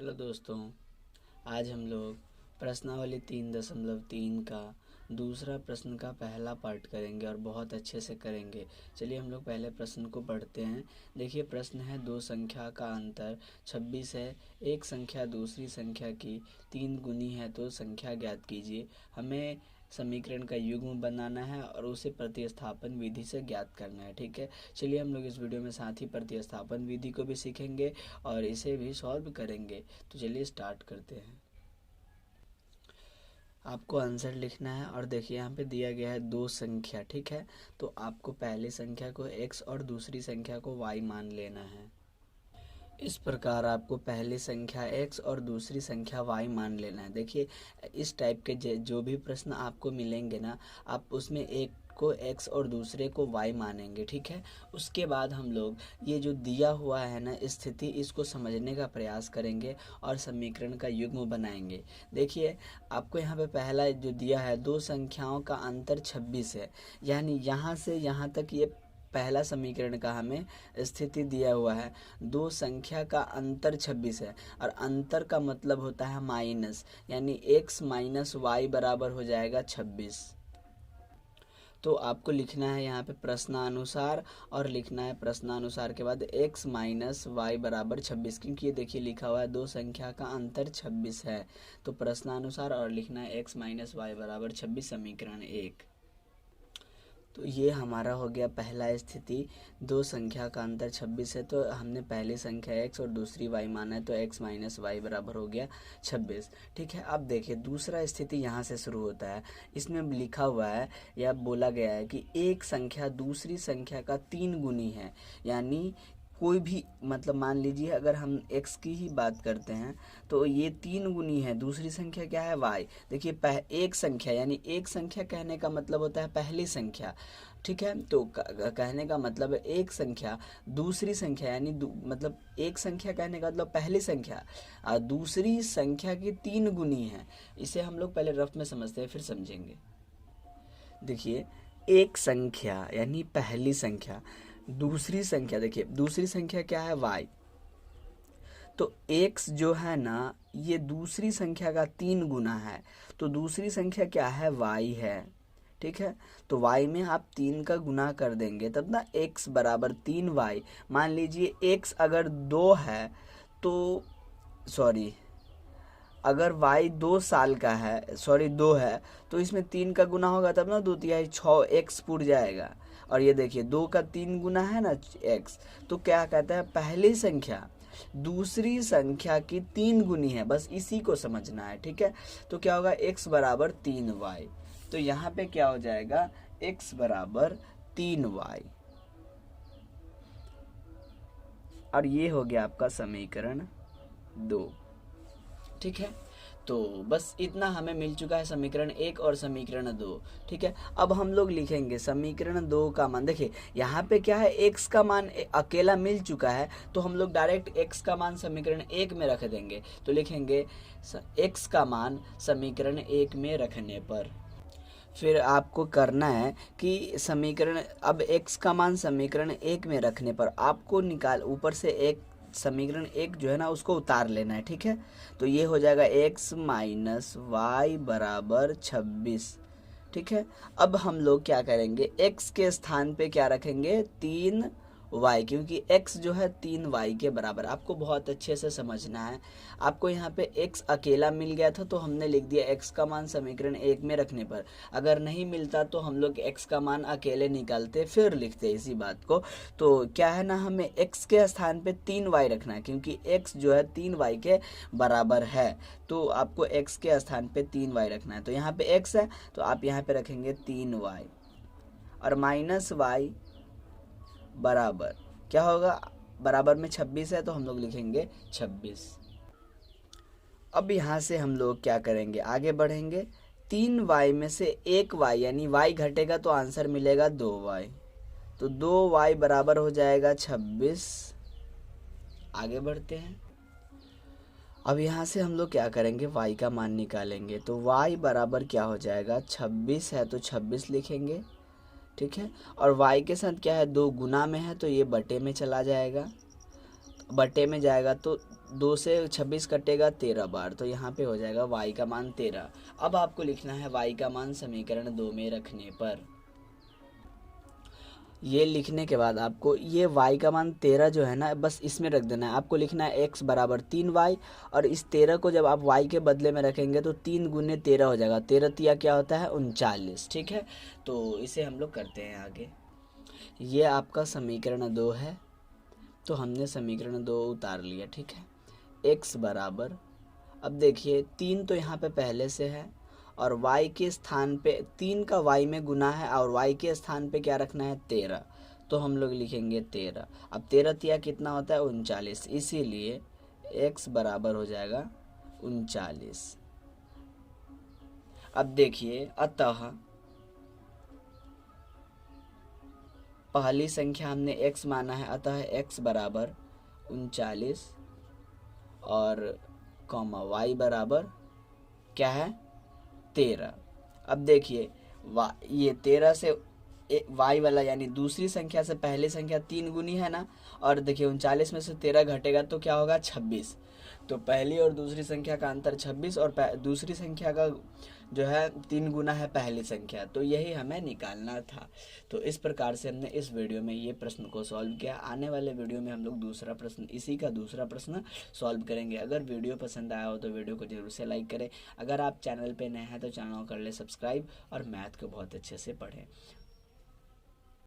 Hello दोस्तों, आज हम लोग प्रश्नावली 3.3 का दूसरा प्रश्न का पहला पार्ट करेंगे और बहुत अच्छे से करेंगे। चलिए हम लोग पहले प्रश्न को पढ़ते हैं। देखिए प्रश्न है, दो संख्या का अंतर 26 है, एक संख्या दूसरी संख्या की 3 गुनी है तो संख्या ज्ञात कीजिए। हमें समीकरण का युग्म बनाना है और उसे प्रतिस्थापन विधि से ज्ञात करना है। ठीक है, चलिए हम लोग इस वीडियो में साथ ही प्रतिस्थापन विधि को भी सीखेंगे और इसे भी सॉल्व करेंगे। तो चलिए स्टार्ट करते हैं। आपको आंसर लिखना है और देखिए यहाँ पे दिया गया है दो संख्या। ठीक है, तो आपको पहली संख्या को x और दूसरी संख्या को y मान लेना है। इस प्रकार आपको पहली संख्या x और दूसरी संख्या y मान लेना है। देखिए इस टाइप के जो भी प्रश्न आपको मिलेंगे ना, आप उसमें एक को x और दूसरे को y मानेंगे। ठीक है, उसके बाद हम लोग ये जो दिया हुआ है ना स्थिति, इसको समझने का प्रयास करेंगे और समीकरण का युग्म बनाएंगे। देखिए आपको यहाँ पे पहला जो दिया है, दो संख्याओं का अंतर 26 है, यानी यहाँ से यहाँ तक ये पहला समीकरण का हमें स्थिति दिया हुआ है। दो संख्या का अंतर 26 है और अंतर का मतलब होता है माइनस, यानी x माइनस वाई बराबर हो जाएगा 26। तो आपको लिखना है यहाँ पे प्रश्नानुसार और लिखना है प्रश्नानुसार के बाद x माइनस वाई बराबर 26, क्योंकि ये देखिए लिखा हुआ है दो संख्या का अंतर 26 है। तो प्रश्नानुसार और लिखना है x माइनस वाई बराबर 26, समीकरण 1। तो ये हमारा हो गया पहला स्थिति, दो संख्या का अंतर 26 है तो हमने पहली संख्या x और दूसरी y माना है, तो x माइनस वाई बराबर हो गया 26। ठीक है, अब देखिए दूसरा स्थिति यहाँ से शुरू होता है। इसमें लिखा हुआ है या बोला गया है कि एक संख्या दूसरी संख्या का 3 गुनी है, यानी कोई भी मतलब मान लीजिए अगर हम x की ही बात करते हैं तो ये 3 गुनी है, दूसरी संख्या क्या है y। देखिए एक संख्या, यानी एक संख्या कहने का मतलब होता है पहली संख्या। ठीक है, तो कहने का मतलब है एक संख्या दूसरी संख्या, यानी मतलब एक संख्या कहने का मतलब पहली संख्या और दूसरी संख्या की 3 गुनी है। इसे हम लोग पहले रफ में समझते हैं फिर समझेंगे। देखिए एक संख्या यानी पहली संख्या, दूसरी संख्या, देखिए दूसरी संख्या क्या है y, तो x जो है ना ये दूसरी संख्या का 3 गुना है, तो दूसरी संख्या क्या है y है। ठीक है, तो y में आप 3 का गुना कर देंगे तब ना x बराबर 3y। मान लीजिए x अगर 2 है तो सॉरी अगर y 2 साल का है, सॉरी 2 है, तो इसमें 3 का गुना होगा तब ना 2 × 6 x पुर जाएगा। और ये देखिए 2 का 3 गुना है ना x, तो क्या कहता है पहली संख्या दूसरी संख्या की 3 गुनी है, बस इसी को समझना है। ठीक है, तो क्या होगा x बराबर 3y, तो यहाँ पे क्या हो जाएगा x बराबर 3y और ये हो गया आपका समीकरण 2। ठीक है, तो बस इतना हमें मिल चुका है समीकरण 1 और समीकरण 2। ठीक है, अब हम लोग लिखेंगे समीकरण 2 का मान। देखिए यहाँ पे क्या है x का मान अकेला मिल चुका है, तो हम लोग डायरेक्ट x का मान समीकरण 1 में रख देंगे। तो लिखेंगे x का मान समीकरण 1 में रखने पर फिर आपको करना है कि समीकरण, अब x का मान समीकरण 1 में रखने पर आपको निकाल ऊपर से एक समीकरण 1 जो है ना उसको उतार लेना है। ठीक है, तो ये हो जाएगा x माइनस वाई बराबर 26। ठीक है, अब हम लोग क्या करेंगे, x के स्थान पे क्या रखेंगे 3y, क्योंकि x जो है 3y के बराबर। आपको बहुत अच्छे से समझना है। आपको यहाँ पे x अकेला मिल गया था तो हमने लिख दिया x का मान समीकरण 1 में रखने पर। अगर नहीं मिलता तो हम लोग x का मान अकेले निकालते फिर लिखते इसी बात को। तो क्या है ना, हमें x के स्थान पे 3y रखना है, क्योंकि x जो है 3y के बराबर है, तो आपको x के स्थान पे 3y रखना है। तो यहाँ पे x है तो आप यहाँ पे रखेंगे 3y और माइनस y बराबर क्या होगा, बराबर में 26 है तो हम लोग लिखेंगे 26। अब यहाँ से हम लोग क्या करेंगे, आगे बढ़ेंगे। 3y में से 1y यानी y घटेगा तो आंसर मिलेगा 2y, तो 2y बराबर हो जाएगा 26। आगे बढ़ते हैं। अब यहाँ से हम लोग क्या करेंगे, y का मान निकालेंगे, तो y बराबर क्या हो जाएगा 26 है तो 26 लिखेंगे। ठीक है, और y के साथ क्या है 2 गुना में है तो ये बटे में चला जाएगा, बटे में जाएगा तो 2 से 26 कटेगा 13 बार, तो यहाँ पे हो जाएगा y का मान 13। अब आपको लिखना है y का मान समीकरण 2 में रखने पर। ये लिखने के बाद आपको ये y का मान 13 जो है ना, बस इसमें रख देना है। आपको लिखना है x बराबर 3y, और इस 13 को जब आप y के बदले में रखेंगे तो 3 गुने 13 हो जाएगा। 13 तिया क्या होता है 39, ठीक है। तो इसे हम लोग करते हैं आगे। ये आपका समीकरण 2 है, तो हमने समीकरण 2 उतार लिया, ठीक है। x बराबर, अब देखिए 3 तो यहाँ पे पहले से है, और y के स्थान पे 3 का y में गुना है, और y के स्थान पे क्या रखना है 13, तो हम लोग लिखेंगे 13। अब 13 तिया कितना होता है 39, इसीलिए x बराबर हो जाएगा 39। अब देखिए, अतः पहली संख्या हमने x माना है, अतः x बराबर 39 और y बराबर क्या है 13। अब देखिए ये 13 से y वाला यानी दूसरी संख्या से पहली संख्या 3 गुनी है ना, और देखिए 39 में से 13 घटेगा तो क्या होगा 26। तो पहली और दूसरी संख्या का अंतर 26, और दूसरी संख्या का जो है 3 गुना है पहली संख्या, तो यही हमें निकालना था। तो इस प्रकार से हमने इस वीडियो में ये प्रश्न को सॉल्व किया। आने वाले वीडियो में हम लोग दूसरा प्रश्न, इसी का दूसरा प्रश्न सॉल्व करेंगे। अगर वीडियो पसंद आया हो तो वीडियो को जरूर से लाइक करें। अगर आप चैनल पे नए हैं तो चैनल को कर ले सब्सक्राइब, और मैथ को बहुत अच्छे से पढ़ें।